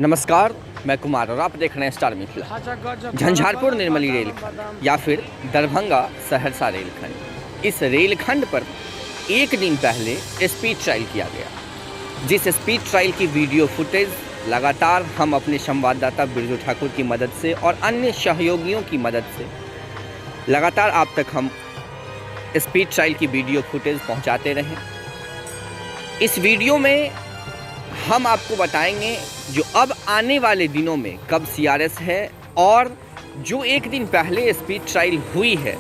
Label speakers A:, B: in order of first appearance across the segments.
A: नमस्कार, मैं कुमार और आप देख रहे हैं स्टार मिथिला। झंझारपुर निर्मली रेलखंड या फिर दरभंगा सहरसा रेलखंड, इस रेलखंड पर एक दिन पहले स्पीड ट्रायल किया गया, जिस स्पीड ट्रायल की वीडियो फुटेज लगातार हम अपने संवाददाता बिरजू ठाकुर की मदद से और अन्य सहयोगियों की मदद से लगातार आप तक हम स्पीड ट्रायल की वीडियो फुटेज पहुंचाते रहे। इस वीडियो में हम आपको बताएंगे जो अब आने वाले दिनों में कब सीआरएस है और जो एक दिन पहले स्पीड ट्रायल हुई है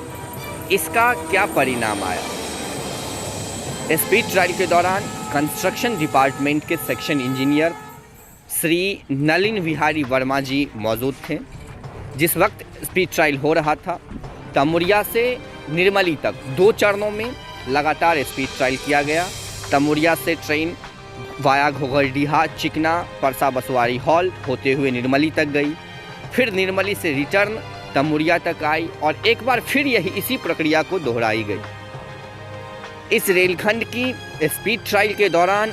A: इसका क्या परिणाम आया। स्पीड ट्रायल के दौरान कंस्ट्रक्शन डिपार्टमेंट के सेक्शन इंजीनियर श्री नलिन विहारी वर्मा जी मौजूद थे। जिस वक्त स्पीड ट्रायल हो रहा था, तमुरिया से निर्मली तक 2 चरणों में लगातार स्पीड ट्रायल किया गया। तमुरिया से ट्रेन वाया घोघरडीहा, चिकना, परसा बसवारी हॉल होते हुए निर्मली तक गई, फिर निर्मली से रिटर्न तमुरिया तक आई और एक बार फिर इसी प्रक्रिया को दोहराई गई। इस रेलखंड की स्पीड ट्रायल के दौरान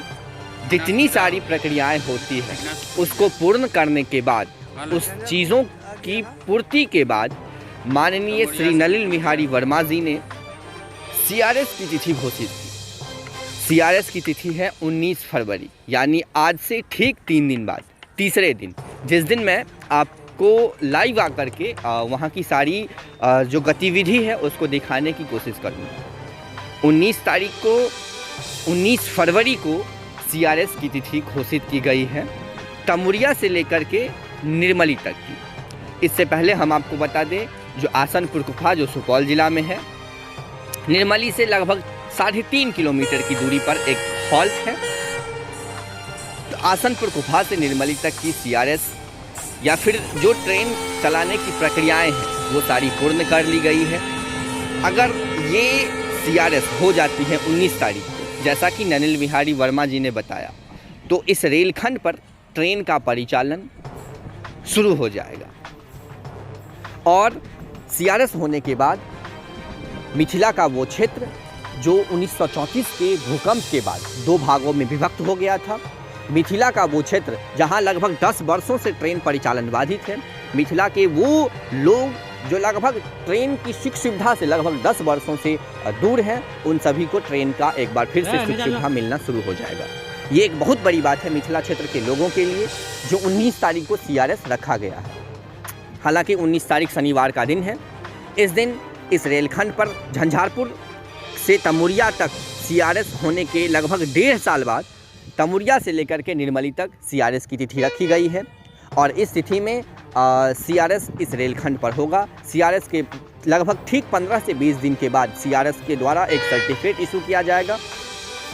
A: जितनी सारी प्रक्रियाएं होती हैं उसको पूर्ण करने के बाद, उस चीज़ों की पूर्ति के बाद माननीय श्री नलिन विहारी वर्मा जी ने सीआरएस की तिथि घोषित की। सीआरएस की तिथि है 19 फरवरी, यानी आज से ठीक 3 दिन बाद, तीसरे दिन, जिस दिन मैं आपको लाइव आकर के वहाँ की सारी जो गतिविधि है उसको दिखाने की कोशिश करूँगा। 19 फरवरी को सीआरएस की तिथि घोषित की गई है, तमुरिया से लेकर के निर्मली तक की। इससे पहले हम आपको बता दें, जो आसनपुर गुफा जो सुपौल जिला में है, निर्मली से लगभग 3.5 किलोमीटर की दूरी पर एक हॉल्ट है। तो आसनपुर गुफा से निर्मली तक की सीआरएस या फिर जो ट्रेन चलाने की प्रक्रियाएं हैं वो सारी पूर्ण कर ली गई है। अगर ये सीआरएस हो जाती है 19 तारीख को, जैसा कि नलिन विहारी वर्मा जी ने बताया, तो इस रेलखंड पर ट्रेन का परिचालन शुरू हो जाएगा। और सीआरएस होने के बाद मिथिला का वो क्षेत्र जो 1934 के भूकंप के बाद 2 भागों में विभक्त हो गया था, मिथिला का वो क्षेत्र जहां लगभग 10 वर्षों से ट्रेन परिचालन बाधित है, मिथिला के वो लोग जो लगभग ट्रेन की सुख सुविधा से लगभग 10 वर्षों से दूर हैं, उन सभी को ट्रेन का एक बार फिर से सुख सुविधा मिलना शुरू हो जाएगा। ये एक बहुत बड़ी बात है मिथिला क्षेत्र के लोगों के लिए, जो 19 तारीख को सीआरएस रखा गया है। हालांकि 19 तारीख शनिवार का दिन है। इस दिन इस रेलखंड पर झंझारपुर से तमुरिया तक सीआरएस होने के लगभग 1.5 साल बाद तमुरिया से लेकर के निर्मली तक सीआरएस की तिथि रखी गई है। और इस तिथि में सीआरएस इस रेलखंड पर होगा। सीआरएस के लगभग ठीक 15 से 20 दिन के बाद सीआरएस के द्वारा एक सर्टिफिकेट इशू किया जाएगा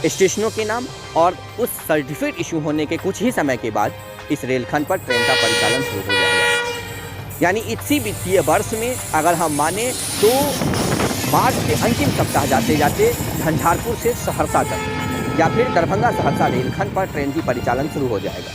A: स्टेशनों के नाम, और उस सर्टिफिकेट इशू होने के कुछ ही समय के बाद इस रेलखंड पर ट्रेन का परिचालन शुरू हो जाएगा। यानी इसी वित्तीय वर्ष में अगर हम माने तो मार्च के अंतिम सप्ताह जाते जाते झंझारपुर से सहरसा तक या फिर दरभंगा सहरसा रेलखंड पर ट्रेन की परिचालन शुरू हो जाएगा।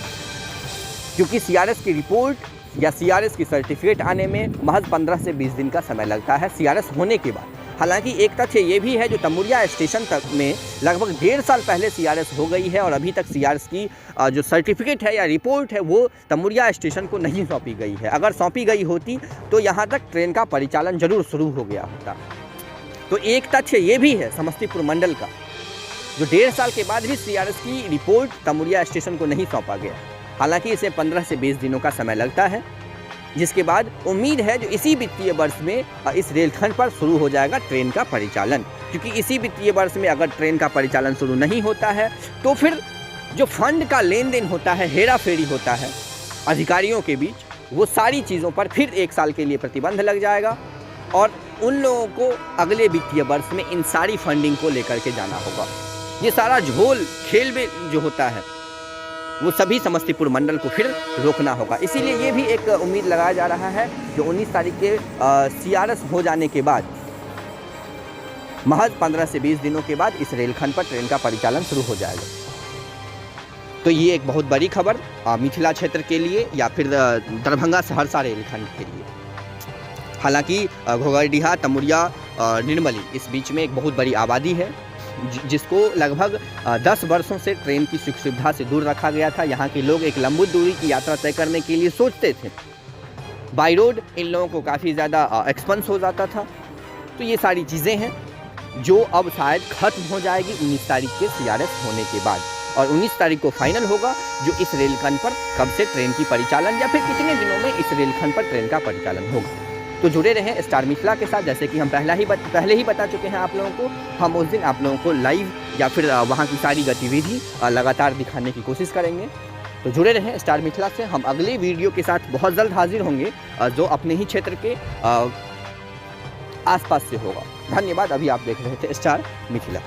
A: क्योंकि सीआरएस की रिपोर्ट या सीआरएस की सर्टिफिकेट आने में महज 15 से 20 दिन का समय लगता है सीआरएस होने के बाद। हालांकि एक तथ्य ये भी है, जो तमुरिया स्टेशन तक में लगभग 1.5 साल पहले सीआरएस हो गई है और अभी तक सीआरएस की जो सर्टिफिकेट है या रिपोर्ट है वो तमुरिया स्टेशन को नहीं सौंपी गई है। अगर सौंपी गई होती तो यहाँ तक ट्रेन का परिचालन जरूर शुरू हो गया होता। तो एक तथ्य ये भी है समस्तीपुर मंडल का, जो 1.5 साल के बाद भी सीआरएस की रिपोर्ट तमुरिया स्टेशन को नहीं सौंपा गया। हालांकि इसे 15 से 20 दिनों का समय लगता है, जिसके बाद उम्मीद है जो इसी वित्तीय वर्ष में इस रेलखंड पर शुरू हो जाएगा ट्रेन का परिचालन। क्योंकि इसी वित्तीय वर्ष में अगर ट्रेन का परिचालन शुरू नहीं होता है तो फिर जो फंड का लेन देन होता है, हेरा फेरी होता है अधिकारियों के बीच, वो सारी चीज़ों पर फिर 1 साल के लिए प्रतिबंध लग जाएगा और उन लोगों को अगले वित्तीय वर्ष में इन सारी फंडिंग को लेकर के जाना होगा। ये सारा झोल खेल में जो होता है वो सभी समस्तीपुर मंडल को फिर रोकना होगा। इसीलिए ये भी एक उम्मीद लगाया जा रहा है जो 19 तारीख के सीआरएस हो जाने के बाद महज 15 से 20 दिनों के बाद इस रेलखंड पर ट्रेन का परिचालन शुरू हो जाएगा। तो ये एक बहुत बड़ी खबर मिथिला क्षेत्र के लिए या फिर दरभंगा सहरसा रेलखंड के लिए। हालांकि घोघरडीहा, तमुरिया, निर्मली, इस बीच में एक बहुत बड़ी आबादी है जिसको लगभग 10 वर्षों से ट्रेन की सुख सुविधा से दूर रखा गया था। यहाँ के लोग एक लंबी दूरी की यात्रा तय करने के लिए सोचते थे, बाई रोड इन लोगों को काफ़ी ज़्यादा एक्सपेंस हो जाता था। तो ये सारी चीज़ें हैं जो अब शायद ख़त्म हो जाएगी 19 तारीख के CRS होने के बाद, और 19 तारीख को फाइनल होगा जो इस रेलखंड पर कब से ट्रेन की परिचालन या फिर कितने दिनों में इस रेलखंड पर ट्रेन का परिचालन होगा। तो जुड़े रहें स्टार मिथिला के साथ। जैसे कि हम पहले ही बता चुके हैं आप लोगों को, हम उस दिन आप लोगों को लाइव या फिर वहाँ की सारी गतिविधि लगातार दिखाने की कोशिश करेंगे। तो जुड़े रहें स्टार मिथिला से। हम अगले वीडियो के साथ बहुत जल्द हाजिर होंगे जो अपने ही क्षेत्र के आसपास से होगा। धन्यवाद। अभी आप देख रहे थे स्टार मिथिला।